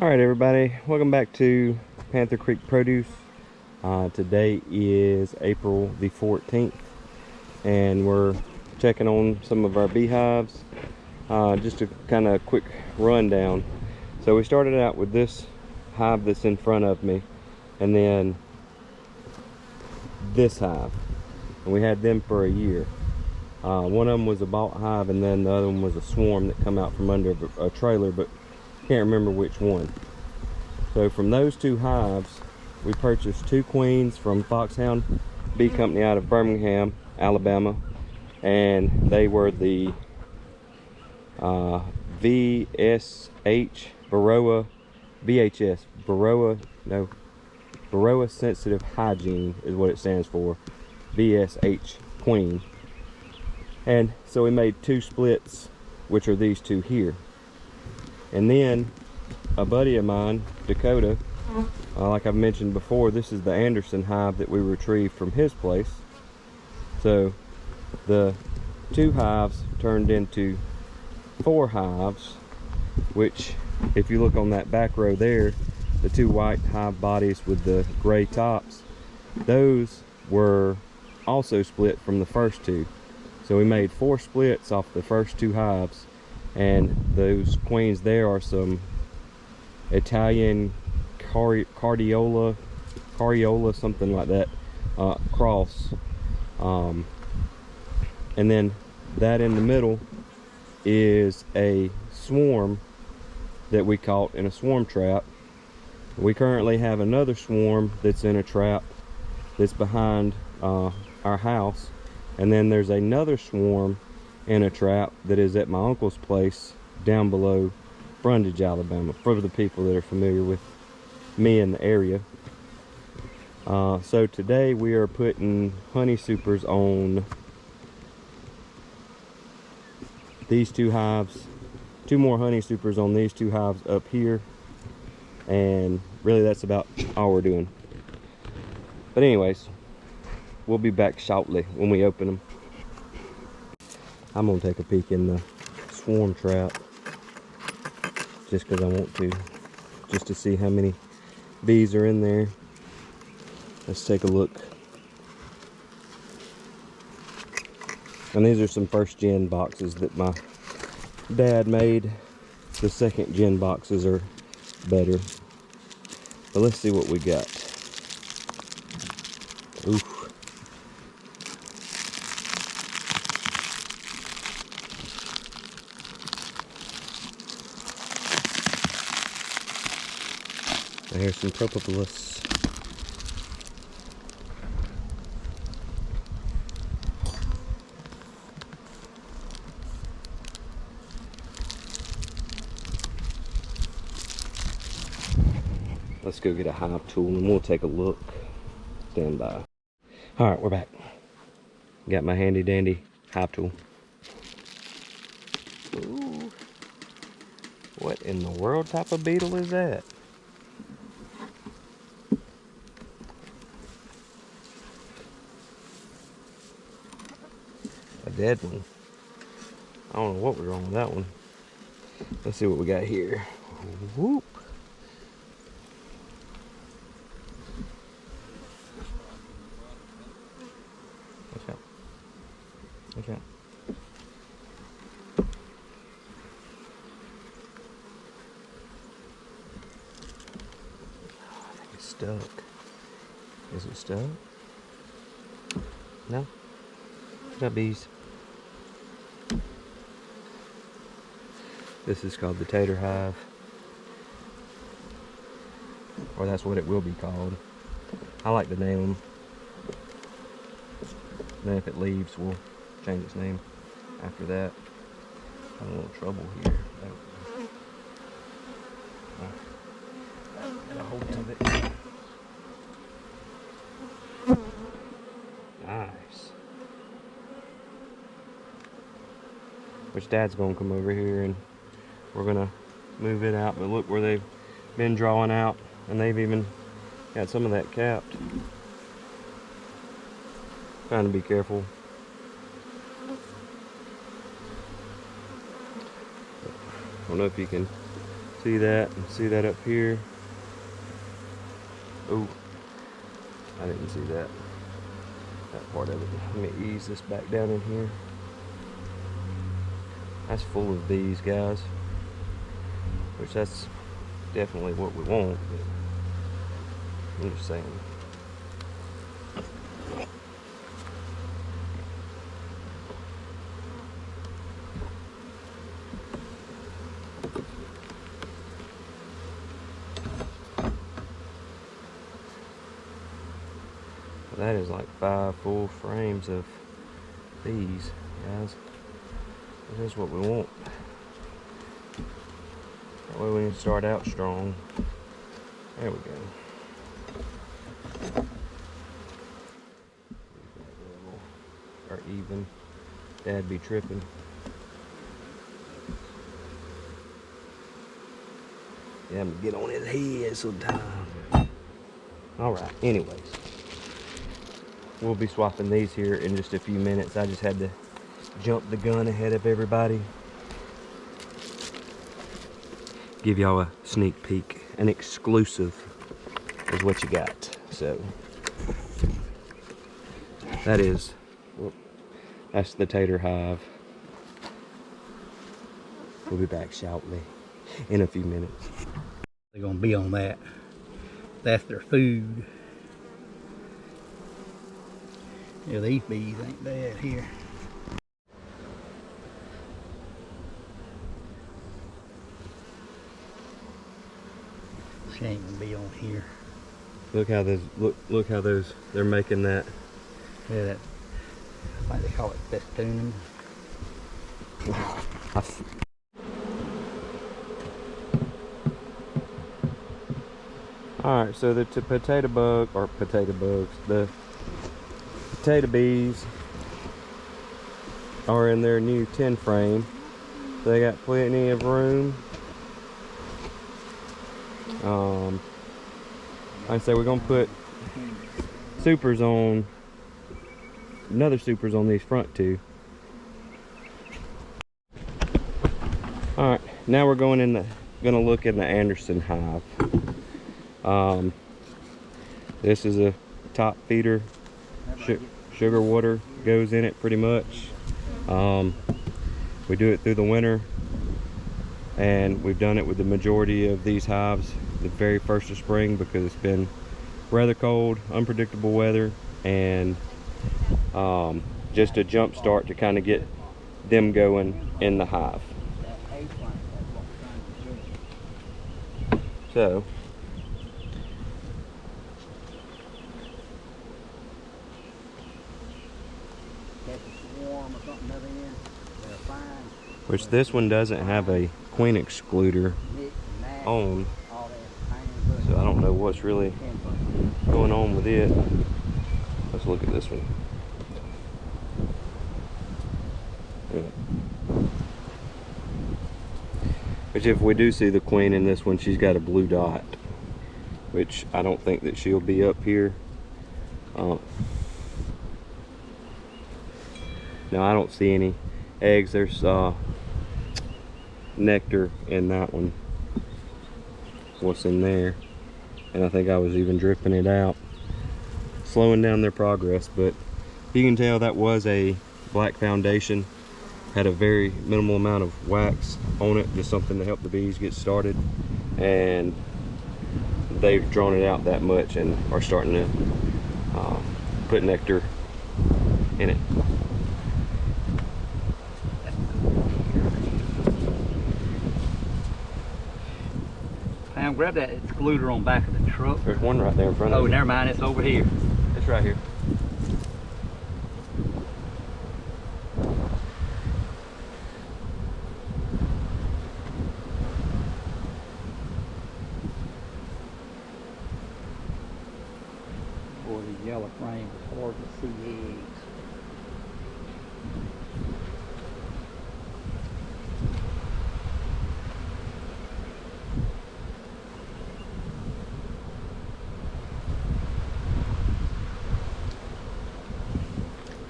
Alright everybody, welcome back to Panther Creek Produce. Today is April the 14th and we're checking on some of our beehives. Just a kind of quick rundown. So we started out with this hive that's in front of me, and then this hive, and we had them for a year. One of them was a bought hive, and then the other one was a swarm that come out from under a trailer, but can't remember which one. So from those two hives, we purchased 2 queens from Foxhound Bee Company out of Birmingham, Alabama, and they were the VSH Varroa Varroa Sensitive Hygiene is what it stands for, VSH Queen. And so we made 2 splits, which are these 2 here. And then a buddy of mine, Dakota, like I've mentioned before, this is the Anderson hive that we retrieved from his place. So the 2 hives turned into 4 hives, which if you look on that back row there, the 2 white hive bodies with the gray tops, those were also split from the first 2. So we made 4 splits off the first 2 hives, and those queens there are some Italian Cardiola, something like that, cross. And then that in the middle is a swarm that we caught in a swarm trap. We currently have another swarm that's in a trap that's behind our house, and then there's another swarm in a trap that is at my uncle's place down below Brundage, Alabama, for the people that are familiar with me in the area. So today we are putting honey supers on these 2 hives, 2 more honey supers on these 2 hives up here, and really that's about all we're doing. But anyways, we'll be back shortly when we open them. I'm gonna take a peek in the swarm trap just because I want to, just to see how many bees are in there. Let's take a look. And these are some first gen boxes that my dad made. The second gen boxes are better. But let's see what we got. Oof. Here's some propolis. Let's go get a hive tool and we'll take a look. Stand by. Alright, we're back. Got my handy dandy hive tool. Ooh. What in the world type of beetle is that? A dead one. I don't know what was wrong with that one. Let's see what we got here. Whoop. Watch out. Watch out. Oh, I think it's stuck. Is it stuck? No? Got bees. This is called the tater hive, or that's what it will be called. I like to name them. Then if it leaves, we'll change its name after that. I'm in a little trouble here. Get a hold of it. Nice. Which Dad's gonna come over here and we're gonna move it out. But look where they've been drawing out, and they've even got some of that capped. Trying to be careful. I don't know if you can See that? And see that up here? Oh, I didn't see that part of it. Let me ease this back down in here. That's full of bees, guys, which that's definitely what we want, but I'm just saying. That is like 5 full frames of bees, guys. This is what we want. That way we can start out strong. There we go. Or even. Dad be tripping. Yeah, I'm gonna get on his head sometime. Alright, anyways. We'll be swapping these here in just a few minutes. I just had to jump the gun ahead of everybody. Give y'all a sneak peek. An exclusive is what you got. So that is, that's the tater hive. We'll be back shortly in a few minutes. They're gonna be on that. That's their food. Yeah, these bees ain't bad here. She ain't gonna be on here. Look how those look how those they're making that. Yeah, that, I think they call it festooning. Alright, so the potato bugs, the potato bees are in their new 10 frame. They got plenty of room. Like I say, we're gonna put supers on, another supers on these front two. Alright, now we're going in gonna look in the Anderson hive. This is a top feeder. Sugar water goes in it pretty much. We do it through the winter, and we've done it with the majority of these hives the very first of spring because it's been rather cold, unpredictable weather, and just a jump start to kind of get them going in the hive. So which this one doesn't have a queen excluder on, so I don't know what's really going on with it. Let's look at this one. Which, if we do see the queen in this one, she's got a blue dot, which I don't think that she'll be up here. No, I don't see any eggs. There's nectar in that one. What's in there? And I think I was even dripping it out, slowing down their progress. But you can tell that was a black foundation, had a very minimal amount of wax on it, just something to help the bees get started, and they've drawn it out that much and are starting to put nectar in it. Pam, grab that excluder on back of the truck. There's one right there in front of you. Oh, never mind, it's over here. It's right here. Boy, the yellow frame is hard to see eggs.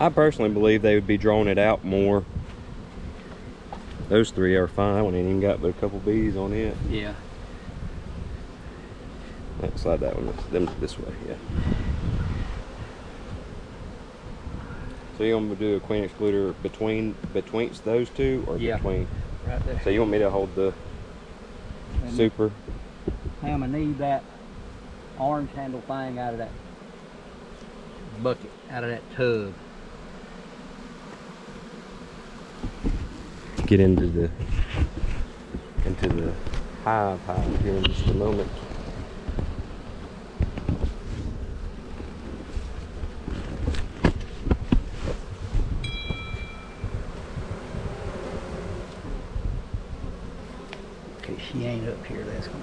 I personally believe they would be drawing it out more Those three are fine. That one ain't even got but a couple bees on it. Yeah. Let's slide that one this way, yeah. So you want me to do a queen excluder betweenst those two, or yeah, between? Right there. So you want me to hold the super? I'm gonna need that orange handle thing out of that bucket, out of that tub. Get into the hive here in just a moment. Okay, she ain't up here. That's good.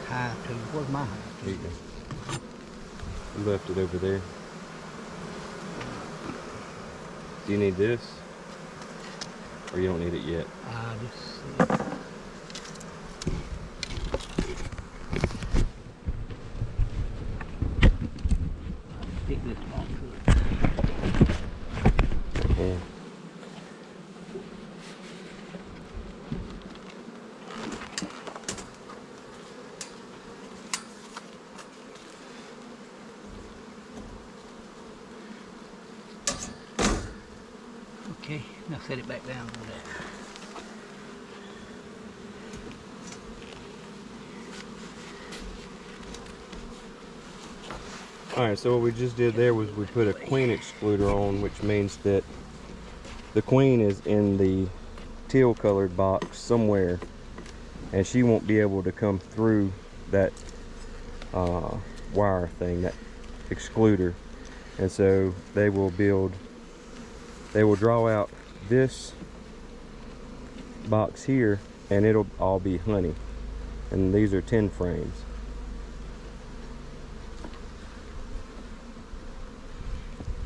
Hive tube. Where's my hive There tube? you go. You left it over there. Do you need this? Or you don't need it yet? Just stick this onto it. Yeah. Okay, now set it back down with that. Alright, so what we just did there was we put a queen excluder on, which means that the queen is in the teal colored box somewhere, and she won't be able to come through that wire thing, that excluder. And so they will draw out this box here, and it'll all be honey. And these are 10 frames.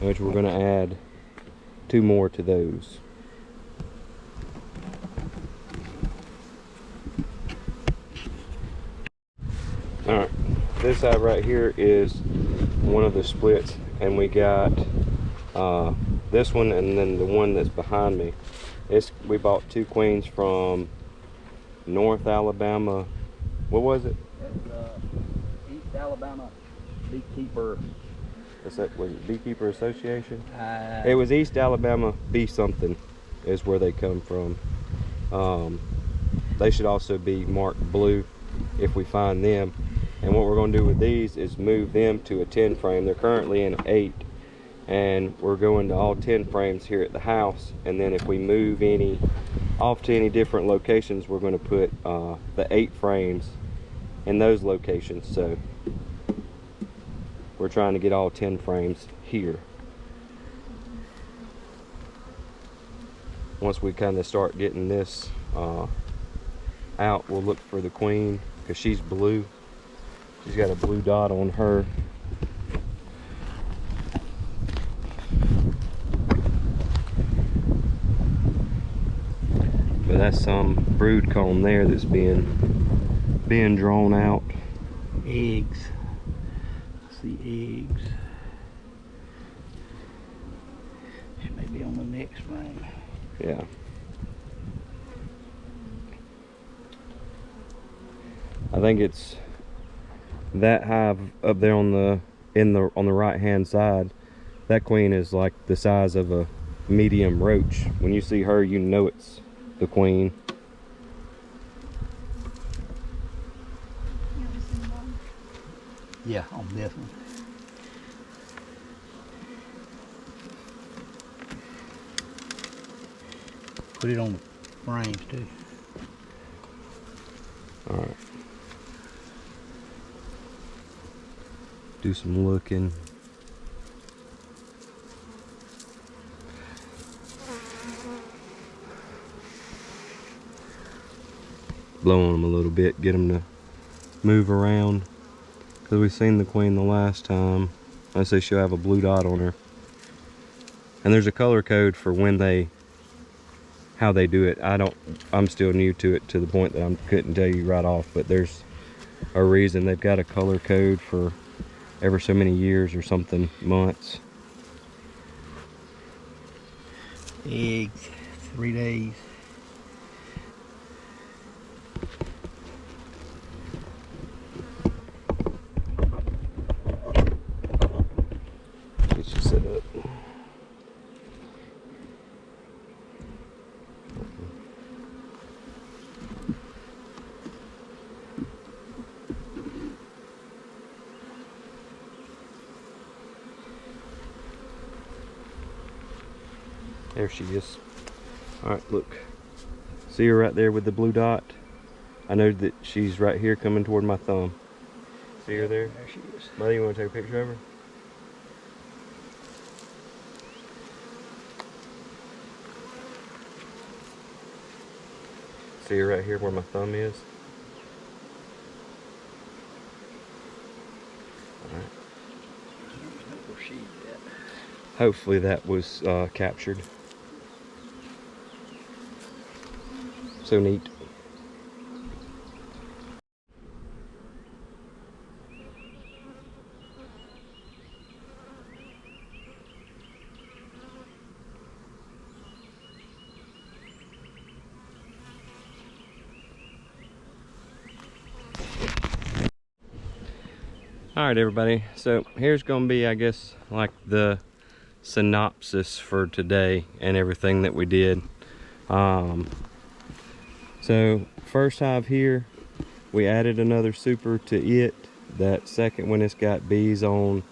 Which we're going to add 2 more to those. Alright, this side right here is one of the splits, and we got this one and then the one that's behind me. We bought 2 queens from North Alabama. What was it? East Alabama Beekeeper. Was it Beekeeper Association? It was East Alabama Bee something is where they come from. They should also be marked blue if we find them. And what we're going to do with these is move them to a 10 frame. They're currently in 8, and we're going to all 10 frames here at the house. And then if we move any off to any different locations, we're going to put the 8 frames in those locations. So we're trying to get all 10 frames here. Once we kind of start getting this out, we'll look for the queen, because she's blue. She's got a blue dot on her. But that's some brood comb there that's being drawn out. Eggs. I see eggs. She may be on the next frame. Yeah. I think it's that hive up there on the right hand side. That queen is like the size of a medium roach. When you see her, you know it's the queen. Yeah, on this one. Put it on the frames too. All right. Do some looking. Blow on them a little bit, get them to move around, because we've seen the queen the last time. I say she'll have a blue dot on her, and there's a color code for how they do it. I'm still new to it, to the point that I couldn't tell you right off, but there's a reason. They've got a color code for ever so many years or something, months. Eggs, 3 days. Get you set up. There she is. Alright, look. See her right there with the blue dot? I know that she's right here coming toward my thumb. See her there? There she is. Mother, you want to take a picture of her? See her right here where my thumb is? Alright. Where she's at. Hopefully that was captured. So neat. Alright everybody, so here's gonna be, I guess, like the synopsis for today and everything that we did. So first hive here, we added another super to it. That second one, it's got bees on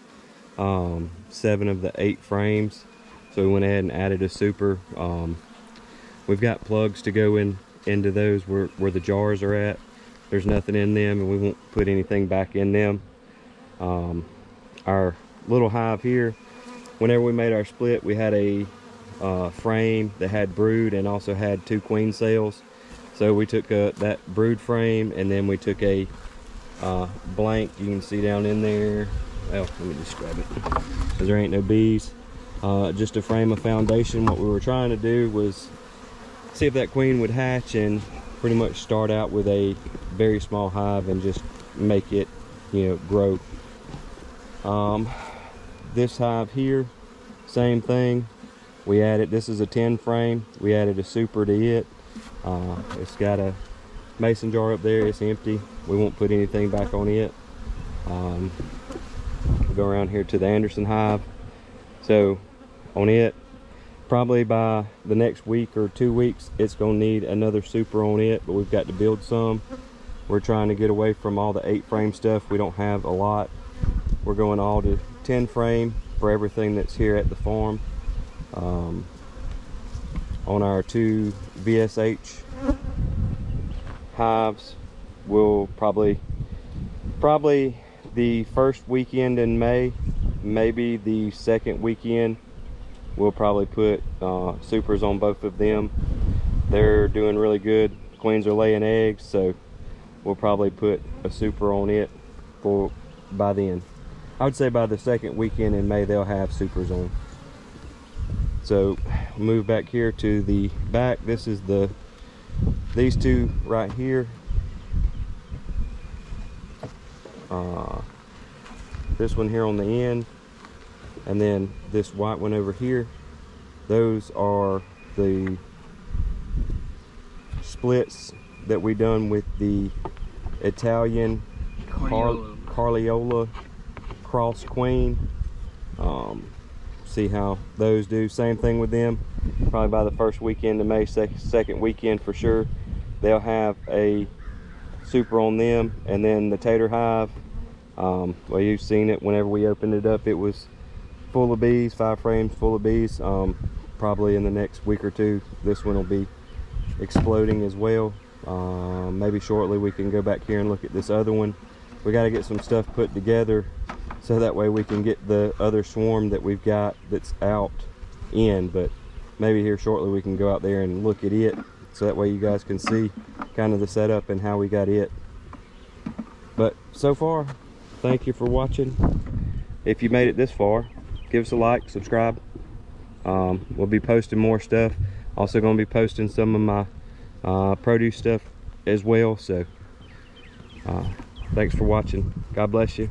7 of the 8 frames, so we went ahead and added a super. We've got plugs to go into those where the jars are at. There's nothing in them, and we won't put anything back in them. Our little hive here, whenever we made our split, we had a frame that had brood and also had 2 queen cells. So we took that brood frame, and then we took a blank, you can see down in there, well, let me just grab it because there ain't no bees, just a frame of foundation. What we were trying to do was see if that queen would hatch and pretty much start out with a very small hive and just make it, you know, grow. This hive here, same thing. We added, this is a 10 frame, we added a super to it. It's got a mason jar up there, it's empty. We won't put anything back on it. We'll go around here to the Anderson hive. So on it, probably by the next week or 2 weeks, it's gonna need another super on it, but we've got to build some. We're trying to get away from all the 8 frame stuff. We don't have a lot. We're going all to 10 frame for everything that's here at the farm. On our 2 VSH hives, we'll probably the first weekend in May, maybe the second weekend, we'll probably put supers on both of them. They're doing really good. Queens are laying eggs, so we'll probably put a super on it for by then. I would say by the second weekend in May they'll have supers on. So move back here to the back. This is these 2 right here. This one here on the end, and then this white one over here. Those are the splits that we done with the Italian Carliola cross queen. See how those do. Same thing with them. Probably by the first weekend of May, second weekend for sure, they'll have a super on them. And then the tater hive, well, you've seen it whenever we opened it up. It was full of bees, 5 frames full of bees. Probably in the next week or 2, this one will be exploding as well. Maybe shortly we can go back here and look at this other one. We got to get some stuff put together so that way we can get the other swarm that we've got that's out in, but maybe here shortly we can go out there and look at it, so that way you guys can see kind of the setup and how we got it. But so far, thank you for watching. If you made it this far, give us a like, subscribe. We'll be posting more stuff. Also going to be posting some of my produce stuff as well, so Thanks for watching. God bless you.